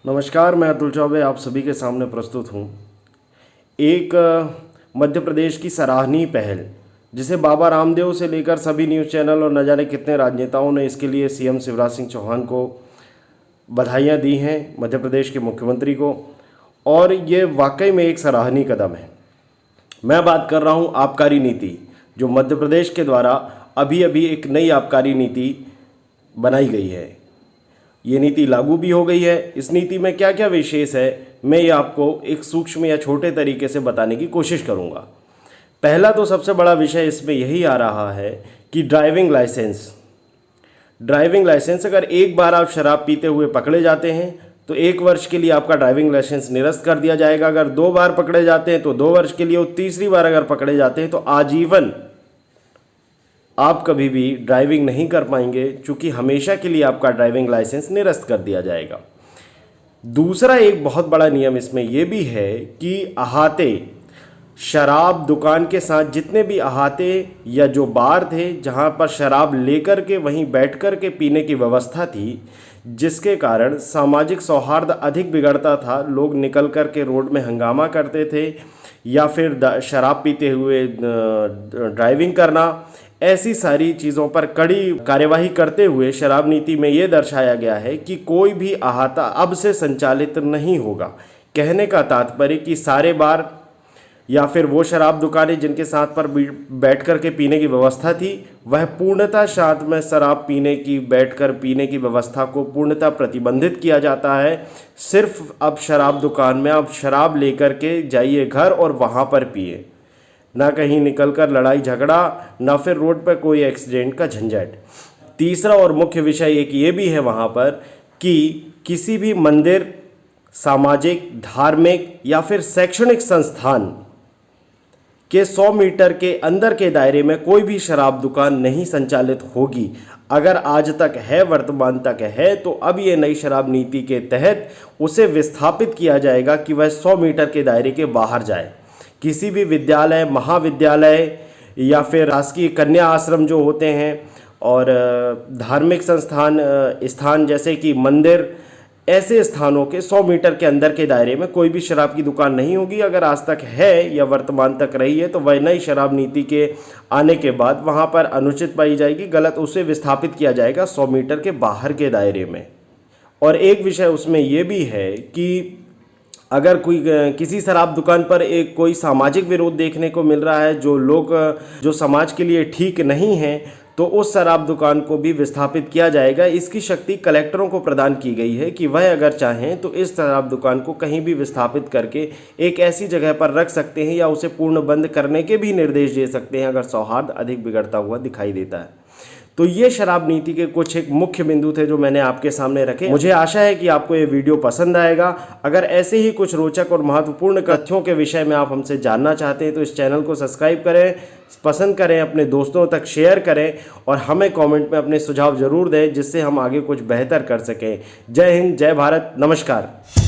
नमस्कार, मैं अतुल चौबे आप सभी के सामने प्रस्तुत हूँ। एक मध्य प्रदेश की सराहनीय पहल जिसे बाबा रामदेव से लेकर सभी न्यूज़ चैनल और न जाने कितने राजनेताओं ने इसके लिए सीएम शिवराज सिंह चौहान को बधाइयाँ दी हैं, मध्य प्रदेश के मुख्यमंत्री को, और ये वाकई में एक सराहनीय कदम है। मैं बात कर रहा हूँ आबकारी नीति, जो मध्य प्रदेश के द्वारा अभी अभी एक नई आबकारी नीति बनाई गई है। ये नीति लागू भी हो गई है। इस नीति में क्या क्या विशेष है, मैं ये आपको एक सूक्ष्म या छोटे तरीके से बताने की कोशिश करूँगा। पहला तो सबसे बड़ा विषय इसमें यही आ रहा है कि ड्राइविंग लाइसेंस अगर एक बार आप शराब पीते हुए पकड़े जाते हैं तो 1 वर्ष के लिए आपका ड्राइविंग लाइसेंस निरस्त कर दिया जाएगा। अगर 2 बार पकड़े जाते हैं तो 2 वर्ष के लिए, और तीसरी बार अगर पकड़े जाते हैं तो आजीवन आप कभी भी ड्राइविंग नहीं कर पाएंगे, चूँकि हमेशा के लिए आपका ड्राइविंग लाइसेंस निरस्त कर दिया जाएगा। दूसरा एक बहुत बड़ा नियम इसमें यह भी है कि अहाते, शराब दुकान के साथ जितने भी अहाते या जो बार थे जहां पर शराब लेकर के वहीं बैठ कर के पीने की व्यवस्था थी, जिसके कारण सामाजिक सौहार्द अधिक बिगड़ता था, लोग निकल कर के रोड में हंगामा करते थे या फिर शराब पीते हुए ड्राइविंग करना, ऐसी सारी चीज़ों पर कड़ी कार्यवाही करते हुए शराब नीति में ये दर्शाया गया है कि कोई भी अहाता अब से संचालित नहीं होगा। कहने का तात्पर्य कि सारे बार या फिर वो शराब दुकानें जिनके साथ पर बैठ कर के पीने की व्यवस्था थी, वह पूर्णतः साथ में शराब बैठकर पीने की व्यवस्था को पूर्णतः प्रतिबंधित किया जाता है। सिर्फ अब शराब दुकान में आप शराब लेकर के जाइए घर और वहाँ पर पिए, ना कहीं निकलकर लड़ाई झगड़ा, ना फिर रोड पर कोई एक्सीडेंट का झंझट। तीसरा और मुख्य विषय एक ये भी है वहाँ पर कि किसी भी मंदिर, सामाजिक, धार्मिक या फिर शैक्षणिक संस्थान के 100 मीटर के अंदर के दायरे में कोई भी शराब दुकान नहीं संचालित होगी। अगर आज तक है, वर्तमान तक है, तो अब ये नई शराब नीति के तहत उसे विस्थापित किया जाएगा कि वह 100 मीटर के दायरे के बाहर जाए। किसी भी विद्यालय, महाविद्यालय या फिर शासकीय कन्या आश्रम जो होते हैं और धार्मिक स्थान जैसे कि मंदिर, ऐसे स्थानों के 100 मीटर के अंदर के दायरे में कोई भी शराब की दुकान नहीं होगी। अगर आज तक है या वर्तमान तक रही है तो वह नई शराब नीति के आने के बाद वहां पर अनुचित पाई जाएगी, गलत, उसे विस्थापित किया जाएगा 100 मीटर के बाहर के दायरे में। और एक विषय उसमें यह भी है कि अगर किसी शराब दुकान पर एक कोई सामाजिक विरोध देखने को मिल रहा है, जो लोग जो समाज के लिए ठीक नहीं हैं, तो उस शराब दुकान को भी विस्थापित किया जाएगा। इसकी शक्ति कलेक्टरों को प्रदान की गई है कि वह अगर चाहें तो इस शराब दुकान को कहीं भी विस्थापित करके एक ऐसी जगह पर रख सकते हैं या उसे पूर्ण बंद करने के भी निर्देश दे सकते हैं अगर सौहार्द अधिक बिगड़ता हुआ दिखाई देता है। तो ये शराब नीति के कुछ एक मुख्य बिंदु थे जो मैंने आपके सामने रखे। मुझे आशा है कि आपको ये वीडियो पसंद आएगा। अगर ऐसे ही कुछ रोचक और महत्वपूर्ण तथ्यों के विषय में आप हमसे जानना चाहते हैं तो इस चैनल को सब्सक्राइब करें, पसंद करें, अपने दोस्तों तक शेयर करें और हमें कमेंट में अपने सुझाव ज़रूर दें, जिससे हम आगे कुछ बेहतर कर सकें। जय हिंद, जय भारत, नमस्कार।